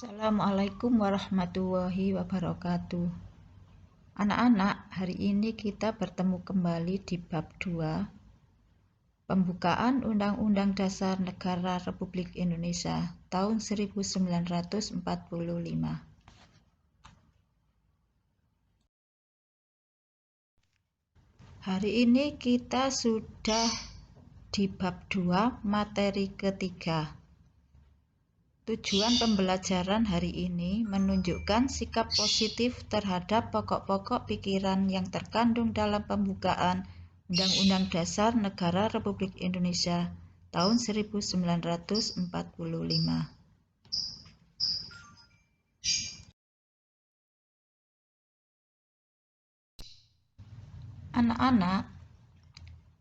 Assalamualaikum warahmatullahi wabarakatuh. Anak-anak, hari ini kita bertemu kembali di bab 2, Pembukaan Undang-Undang Dasar Negara Republik Indonesia tahun 1945. Hari ini kita sudah di bab 2, materi ketiga. Tujuan pembelajaran hari ini menunjukkan sikap positif terhadap pokok-pokok pikiran yang terkandung dalam pembukaan Undang-Undang Dasar Negara Republik Indonesia tahun 1945. Anak-anak,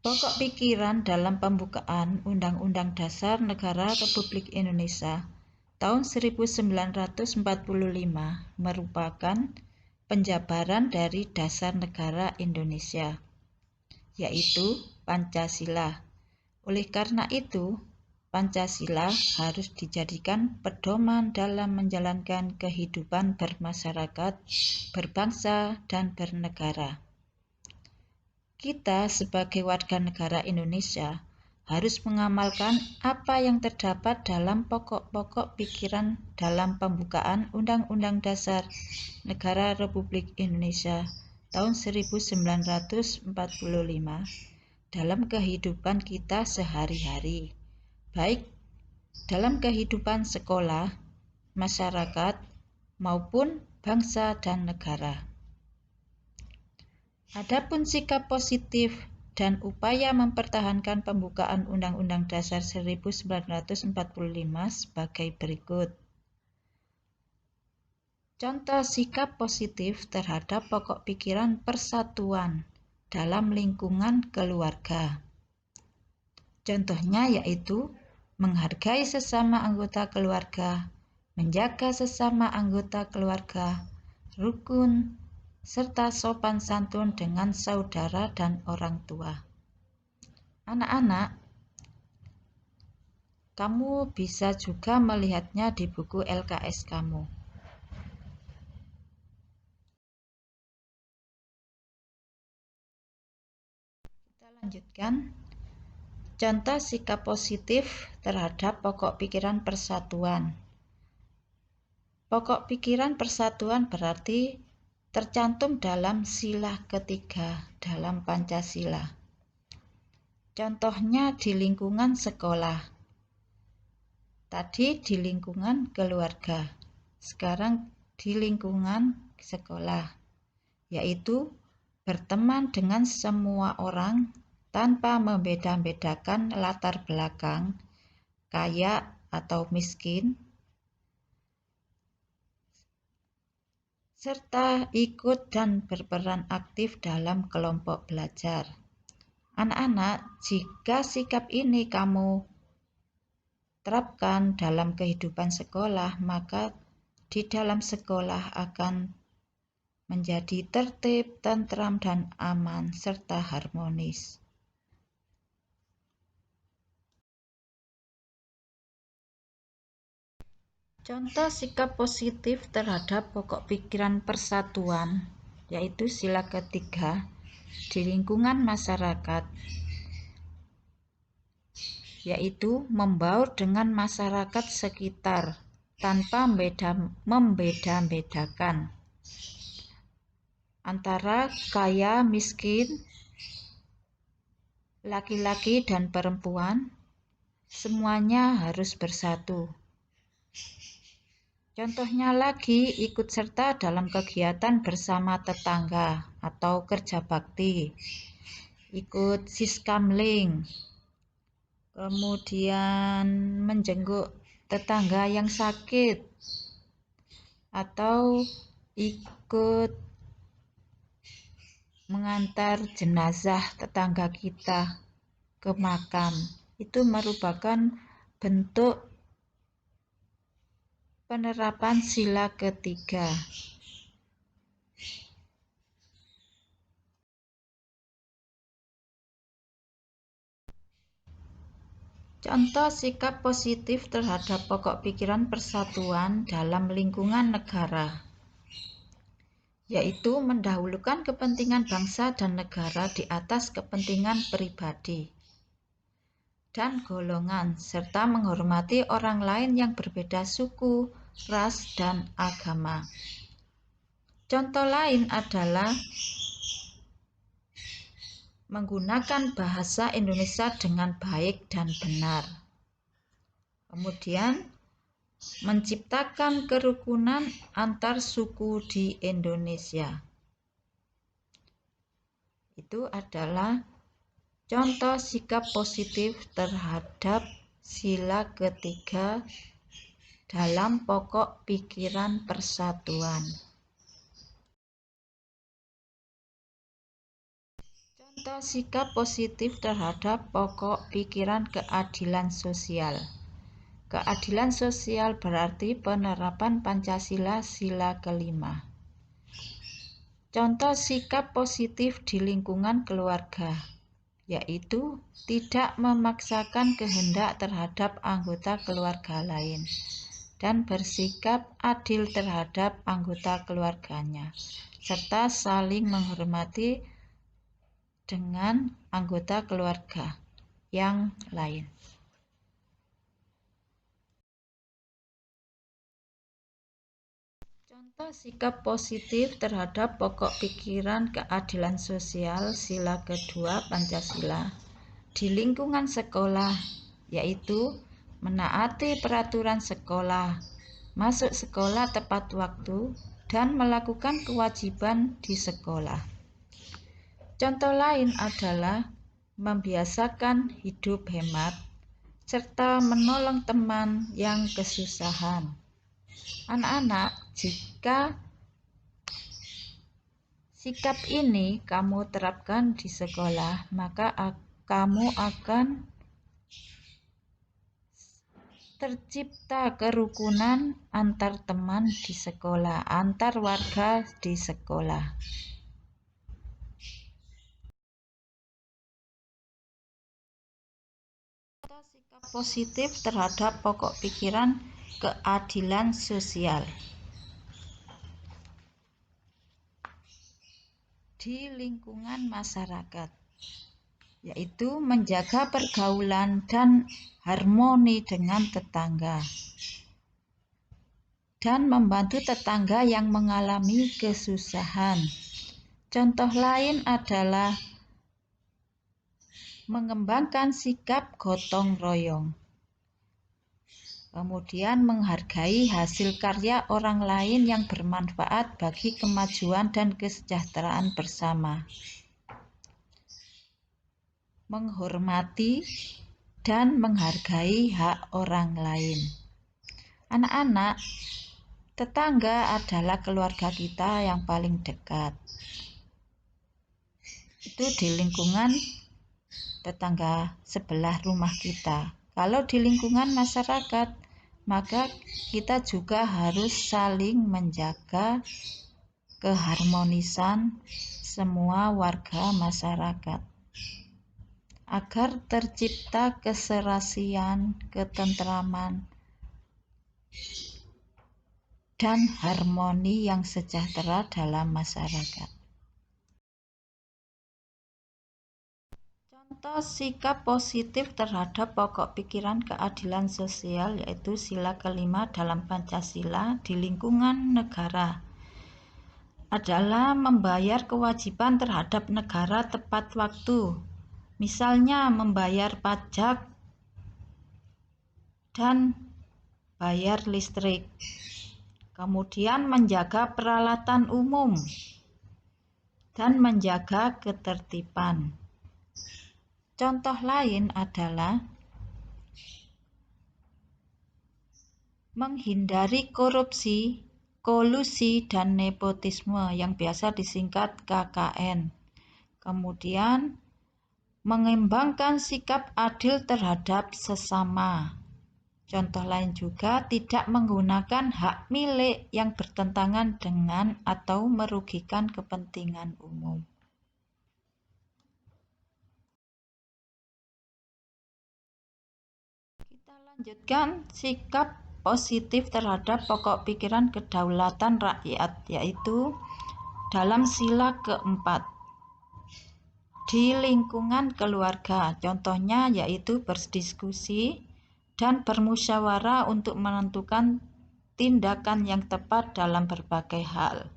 pokok pikiran dalam pembukaan Undang-Undang Dasar Negara Republik Indonesia tahun 1945 merupakan penjabaran dari dasar negara Indonesia, yaitu Pancasila. Oleh karena itu, Pancasila harus dijadikan pedoman dalam menjalankan kehidupan bermasyarakat, berbangsa, dan bernegara. Kita sebagai warga negara Indonesia harus mengamalkan apa yang terdapat dalam pokok-pokok pikiran dalam pembukaan Undang-Undang Dasar Negara Republik Indonesia tahun 1945 dalam kehidupan kita sehari-hari, baik dalam kehidupan sekolah, masyarakat, maupun bangsa dan negara. Adapun sikap positif dan upaya mempertahankan pembukaan Undang-Undang Dasar 1945 sebagai berikut. Contoh sikap positif terhadap pokok pikiran persatuan dalam lingkungan keluarga. Contohnya yaitu menghargai sesama anggota keluarga, menjaga sesama anggota keluarga, rukun, serta sopan santun dengan saudara dan orang tua. Anak-anak, kamu bisa juga melihatnya di buku LKS kamu. Kita lanjutkan. Contoh sikap positif terhadap pokok pikiran persatuan. Pokok pikiran persatuan berarti tercantum dalam sila ketiga dalam Pancasila. Contohnya di lingkungan sekolah. Tadi di lingkungan keluarga, sekarang di lingkungan sekolah, yaitu berteman dengan semua orang tanpa membeda-bedakan latar belakang, kaya atau miskin, serta ikut dan berperan aktif dalam kelompok belajar. Anak-anak, jika sikap ini kamu terapkan dalam kehidupan sekolah, maka di dalam sekolah akan menjadi tertib, tentram, dan aman, serta harmonis. Contoh sikap positif terhadap pokok pikiran persatuan, yaitu sila ketiga, di lingkungan masyarakat, yaitu membaur dengan masyarakat sekitar tanpa membeda-bedakan antara kaya, miskin, laki-laki dan perempuan, semuanya harus bersatu. Contohnya lagi, ikut serta dalam kegiatan bersama tetangga atau kerja bakti, ikut siskamling, kemudian menjenguk tetangga yang sakit, atau ikut mengantar jenazah tetangga kita ke makam. Itu merupakan bentuk penerapan sila ketiga. Contoh sikap positif terhadap pokok pikiran persatuan dalam lingkungan negara, yaitu mendahulukan kepentingan bangsa dan negara di atas kepentingan pribadi dan golongan, serta menghormati orang lain yang berbeda suku, ras, dan agama. Contoh lain adalah menggunakan bahasa Indonesia dengan baik dan benar. Kemudian, menciptakan kerukunan antar suku di Indonesia. Itu adalah contoh sikap positif terhadap sila ketiga dalam pokok pikiran persatuan. Contoh sikap positif terhadap pokok pikiran keadilan sosial. Keadilan sosial berarti penerapan Pancasila sila kelima. Contoh sikap positif di lingkungan keluarga, yaitu tidak memaksakan kehendak terhadap anggota keluarga lain dan bersikap adil terhadap anggota keluarganya, serta saling menghormati dengan anggota keluarga yang lain. Contoh sikap positif terhadap pokok pikiran keadilan sosial sila kedua Pancasila di lingkungan sekolah, yaitu menaati peraturan sekolah, masuk sekolah tepat waktu, dan melakukan kewajiban di sekolah. Contoh lain adalah membiasakan hidup hemat, serta menolong teman yang kesusahan. Anak-anak, jika sikap ini kamu terapkan di sekolah, maka kamu akan tercipta kerukunan antar teman di sekolah, antar warga di sekolah. Contoh sikap positif terhadap pokok pikiran keadilan sosial di lingkungan masyarakat, yaitu menjaga pergaulan dan harmoni dengan tetangga dan membantu tetangga yang mengalami kesusahan. Contoh lain adalah mengembangkan sikap gotong royong, kemudian menghargai hasil karya orang lain yang bermanfaat bagi kemajuan dan kesejahteraan bersama, menghormati dan menghargai hak orang lain. Anak-anak, tetangga adalah keluarga kita yang paling dekat. Itu di lingkungan tetangga sebelah rumah kita. Kalau di lingkungan masyarakat, maka kita juga harus saling menjaga keharmonisan semua warga masyarakat agar tercipta keserasian, ketentraman, dan harmoni yang sejahtera dalam masyarakat. Contoh sikap positif terhadap pokok pikiran keadilan sosial yaitu sila kelima dalam Pancasila di lingkungan negara adalah membayar kewajiban terhadap negara tepat waktu, misalnya membayar pajak dan bayar listrik, kemudian menjaga peralatan umum dan menjaga ketertiban. Contoh lain adalah menghindari korupsi, kolusi, dan nepotisme yang biasa disingkat KKN. Kemudian mengembangkan sikap adil terhadap sesama. Contoh lain juga tidak menggunakan hak milik yang bertentangan dengan atau merugikan kepentingan umum. Lanjutkan sikap positif terhadap pokok pikiran kedaulatan rakyat, yaitu dalam sila keempat. Di lingkungan keluarga, contohnya yaitu berdiskusi dan bermusyawarah untuk menentukan tindakan yang tepat dalam berbagai hal,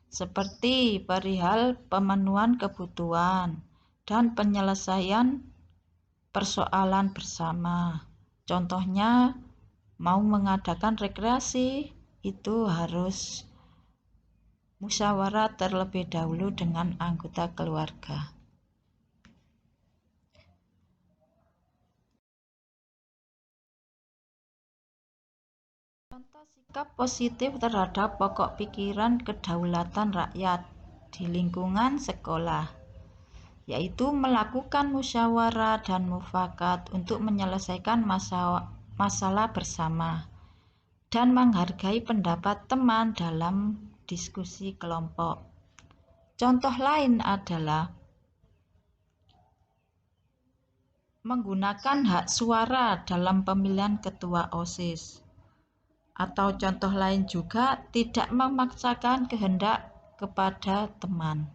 seperti perihal pemenuhan kebutuhan dan penyelesaian persoalan bersama. Contohnya, mau mengadakan rekreasi, itu harus musyawarah terlebih dahulu dengan anggota keluarga. Contoh sikap positif terhadap pokok pikiran kedaulatan rakyat di lingkungan sekolah, yaitu melakukan musyawarah dan mufakat untuk menyelesaikan masalah bersama dan menghargai pendapat teman dalam diskusi kelompok. Contoh lain adalah menggunakan hak suara dalam pemilihan ketua OSIS. Atau contoh lain juga tidak memaksakan kehendak kepada teman.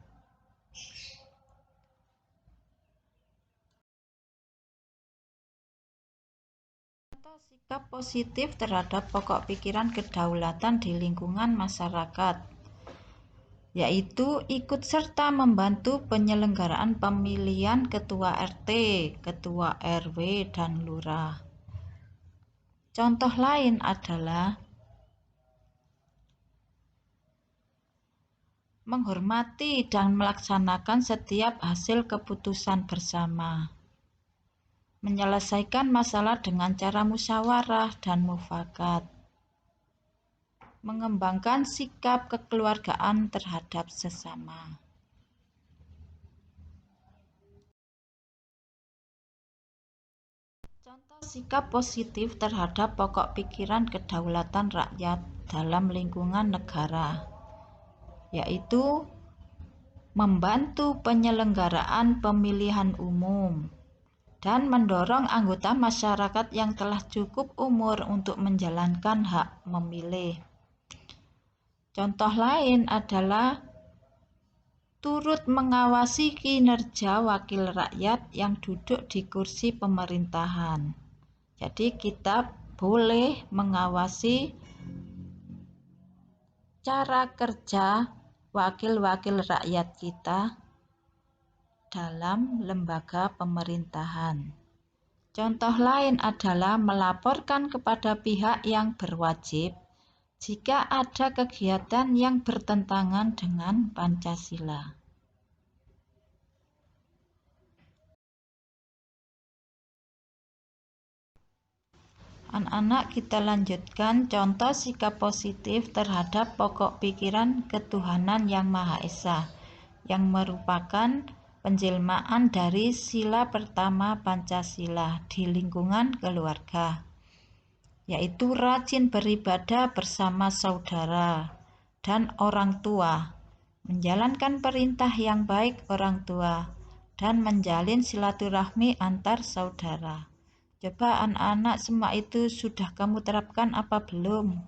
Contoh sikap positif terhadap pokok pikiran kedaulatan di lingkungan masyarakat, yaitu ikut serta membantu penyelenggaraan pemilihan ketua RT, ketua RW, dan lurah. Contoh lain adalah menghormati dan melaksanakan setiap hasil keputusan bersama, menyelesaikan masalah dengan cara musyawarah dan mufakat, mengembangkan sikap kekeluargaan terhadap sesama. Contoh sikap positif terhadap pokok pikiran kedaulatan rakyat dalam lingkungan negara, yaitu membantu penyelenggaraan pemilihan umum dan mendorong anggota masyarakat yang telah cukup umur untuk menjalankan hak memilih. Contoh lain adalah turut mengawasi kinerja wakil rakyat yang duduk di kursi pemerintahan. Jadi kita boleh mengawasi cara kerja wakil-wakil rakyat kita dalam lembaga pemerintahan. Contoh lain adalah melaporkan kepada pihak yang berwajib jika ada kegiatan yang bertentangan dengan Pancasila. Anak-anak, kita lanjutkan contoh sikap positif terhadap pokok pikiran ketuhanan Yang Maha Esa, yang merupakan penjelmaan dari sila pertama Pancasila di lingkungan keluarga, yaitu rajin beribadah bersama saudara dan orang tua, menjalankan perintah yang baik orang tua, dan menjalin silaturahmi antar saudara. Coba anak-anak, semua itu sudah kamu terapkan apa belum?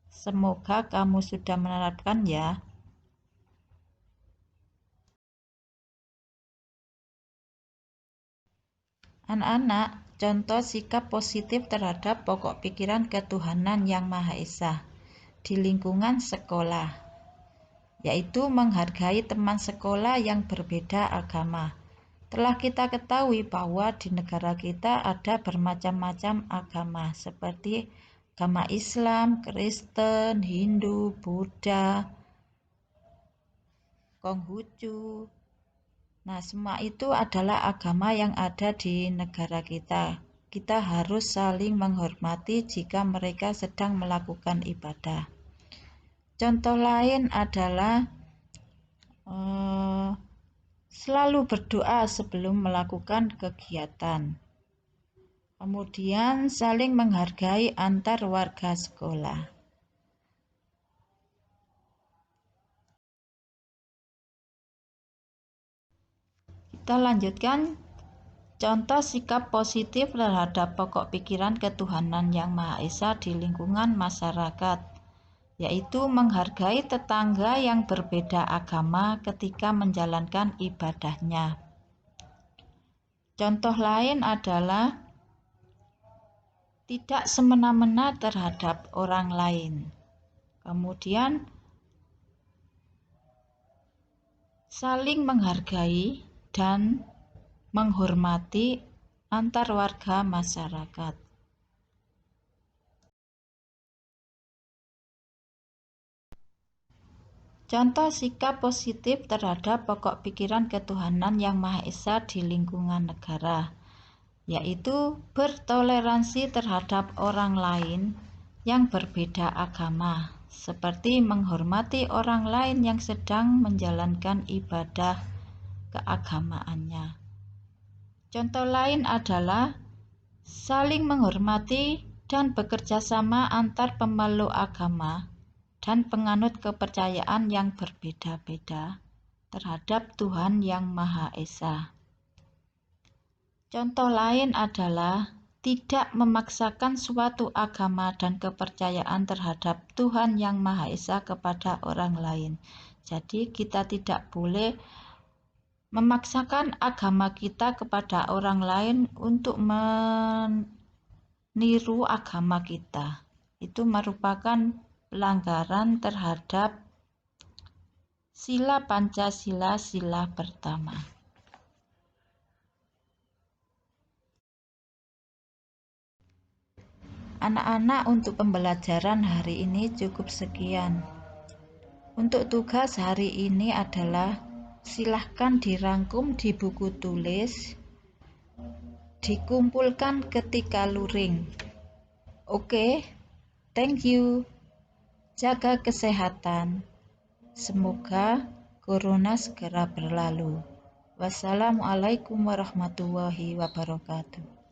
Semoga kamu sudah menerapkan ya. Anak-anak, contoh sikap positif terhadap pokok pikiran ketuhanan Yang Maha Esa di lingkungan sekolah, yaitu menghargai teman sekolah yang berbeda agama. Telah kita ketahui bahwa di negara kita ada bermacam-macam agama, seperti agama Islam, Kristen, Hindu, Buddha, Konghucu. Nah, semua itu adalah agama yang ada di negara kita. Kita harus saling menghormati jika mereka sedang melakukan ibadah. Contoh lain adalah selalu berdoa sebelum melakukan kegiatan. Kemudian saling menghargai antar warga sekolah. Kita lanjutkan Contoh sikap positif terhadap pokok pikiran ketuhanan Yang Maha Esa di lingkungan masyarakat, yaitu menghargai tetangga yang berbeda agama ketika menjalankan ibadahnya. Contoh lain adalah tidak semena-mena terhadap orang lain. Kemudian saling menghargai dan menghormati antar warga masyarakat. Contoh sikap positif terhadap pokok pikiran ketuhanan Yang Maha Esa di lingkungan negara, yaitu bertoleransi terhadap orang lain yang berbeda agama, seperti menghormati orang lain yang sedang menjalankan ibadah keagamaannya. Contoh lain adalah saling menghormati dan bekerja sama antar pemeluk agama dan penganut kepercayaan yang berbeda-beda terhadap Tuhan Yang Maha Esa. Contoh lain adalah tidak memaksakan suatu agama dan kepercayaan terhadap Tuhan Yang Maha Esa kepada orang lain. Jadi kita tidak boleh memaksakan agama kita kepada orang lain untuk meniru agama kita. Itu merupakan pelanggaran terhadap sila Pancasila, sila pertama. Anak-anak, untuk pembelajaran hari ini cukup sekian. Untuk tugas hari ini adalah silahkan dirangkum di buku tulis, dikumpulkan ketika luring. Oke, thank you. Jaga kesehatan. Semoga corona segera berlalu. Wassalamualaikum warahmatullahi wabarakatuh.